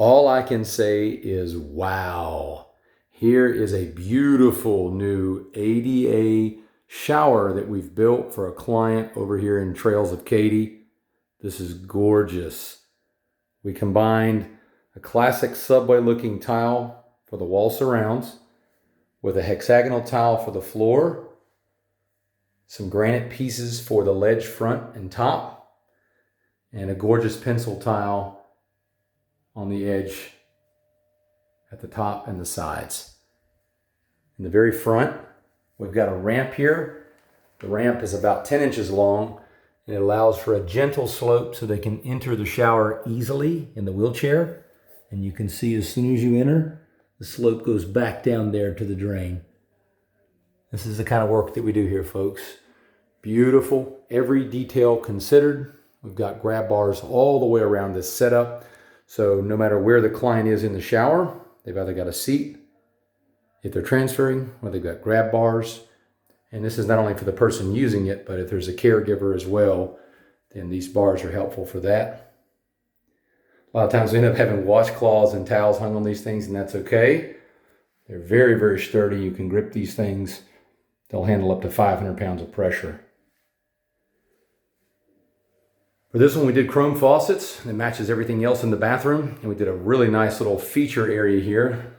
All I can say is wow. Here is a beautiful new ADA shower that we've built for a client over here in Trails of Katy. This is gorgeous. We combined a classic subway looking tile for the wall surrounds with a hexagonal tile for the floor, some granite pieces for the ledge front and top, and a gorgeous pencil tile on the edge at the top and the sides. In the very front, we've got a ramp here. The ramp is about 10 inches long, and it allows for a gentle slope so they can enter the shower easily in the wheelchair. And you can see as soon as you enter, the slope goes back down there to the drain. This is the kind of work that we do here, folks. Beautiful, every detail considered. We've got grab bars all the way around this setup. So no matter where the client is in the shower, they've either got a seat, if they're transferring, or they've got grab bars. And this is not only for the person using it, but if there's a caregiver as well, then these bars are helpful for that. A lot of times we end up having washcloths and towels hung on these things, and that's okay. They're very, very sturdy. You can grip these things. They'll handle up to 500 pounds of pressure. For this one, we did chrome faucets. It matches everything else in the bathroom. And we did a really nice little feature area here.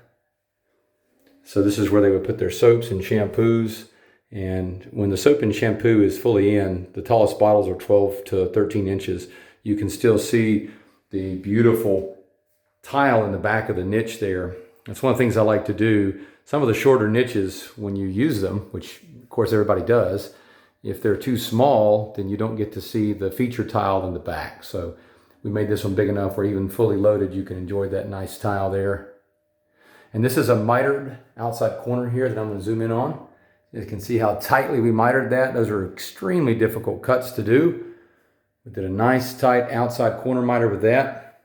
So this is where they would put their soaps and shampoos. And when the soap and shampoo is fully in, the tallest bottles are 12 to 13 inches. You can still see the beautiful tile in the back of the niche there. That's one of the things I like to do. Some of the shorter niches, when you use them, which of course everybody does, if they're too small, then you don't get to see the feature tile in the back. So we made this one big enough where even fully loaded, you can enjoy that nice tile there. And this is a mitered outside corner here that I'm going to zoom in on. You can see how tightly we mitered that. Those are extremely difficult cuts to do. We did a nice tight outside corner miter with that.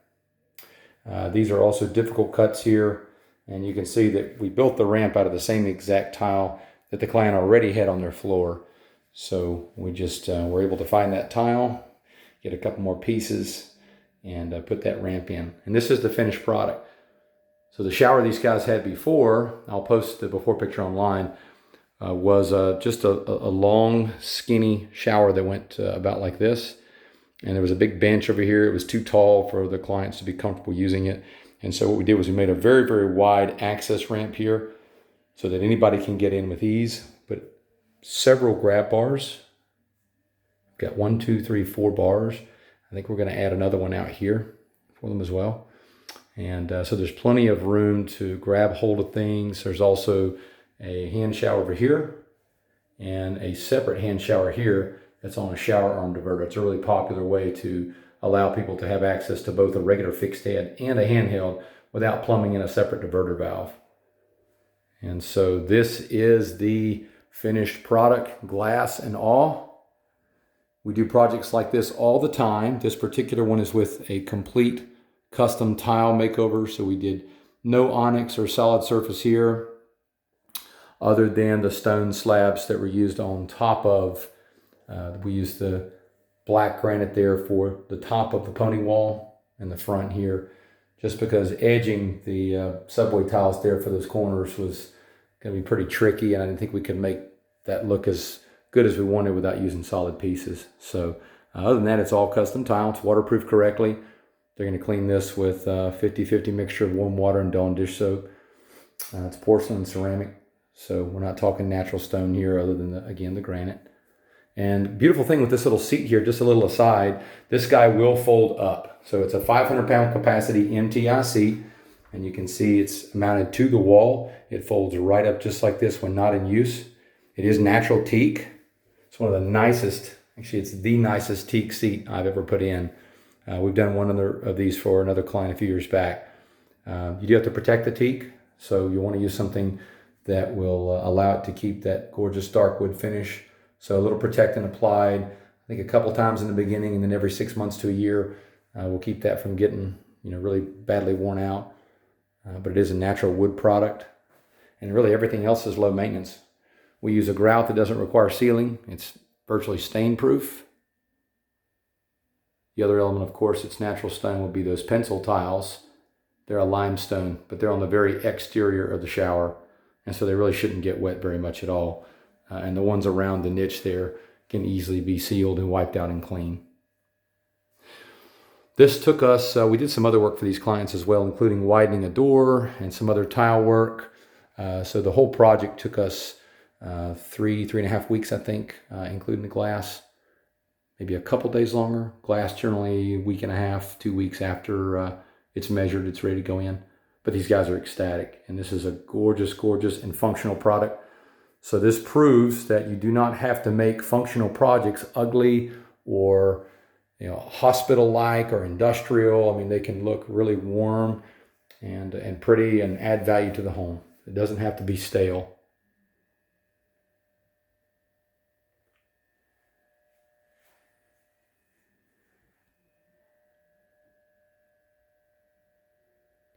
These are also difficult cuts here. And you can see that we built the ramp out of the same exact tile that the client already had on their floor. So we just were able to find that tile, get a couple more pieces, and put that ramp in. And this is the finished product. So the shower these guys had before, I'll post the before picture online, was just a long, skinny shower that went about like this. And there was a big bench over here. It was too tall for the clients to be comfortable using it. And so what we did was we made a very, very wide access ramp here so that anybody can get in with ease. But several grab bars. Got 1, 2, 3, 4 bars. I think we're going to add another one out here for them as well. And so there's plenty of room to grab hold of things. There's also a hand shower over here and a separate hand shower here that's on a shower arm diverter. It's a really popular way to allow people to have access to both a regular fixed head and a handheld without plumbing in a separate diverter valve. And so this is the finished product, glass and all. We do projects like this all the time. This particular one is with a complete custom tile makeover. So we did no onyx or solid surface here other than the stone slabs that were used on top of. We used the black granite there for the top of the pony wall and the front here, just because edging the subway tiles there for those corners was going to be pretty tricky, and I didn't think we could make that look as good as we wanted without using solid pieces. So other than that, it's all custom tile. It's waterproof correctly. They're going to clean this with 50-50 mixture of warm water and Dawn dish soap. It's porcelain and ceramic, so we're not talking natural stone here other than, again, the granite. And beautiful thing with this little seat here, just a little aside, this guy will fold up. So it's a 500-pound capacity MTI seat, and you can see it's mounted to the wall. It folds right up just like this when not in use. It is natural teak. It's one of the nicest, actually it's the nicest teak seat I've ever put in. We've done one of these for another client a few years back. You do have to protect the teak, so you want to use something that will allow it to keep that gorgeous dark wood finish. So a little protectant applied, I think a couple times in the beginning, and then every 6 months to a year, we'll keep that from getting really badly worn out. But it is a natural wood product, and really everything else is low maintenance. We use a grout that doesn't require sealing. It's virtually stain proof. The other element, of course, it's natural stone, will be those pencil tiles They're a limestone, but they're on the very exterior of the shower. And so they really shouldn't get wet very much at all. And the ones around the niche there can easily be sealed and wiped out and clean. This took us, we did some other work for these clients as well, including widening a door and some other tile work. So the whole project took us 3.5 weeks, I think, including the glass. Maybe a couple days longer. Glass generally a week and a half, 2 weeks after it's measured, it's ready to go in. But these guys are ecstatic. And this is a gorgeous, gorgeous and functional product. So this proves that you do not have to make functional projects ugly or hospital-like or industrial. I mean, they can look really warm and pretty and add value to the home. It doesn't have to be stale.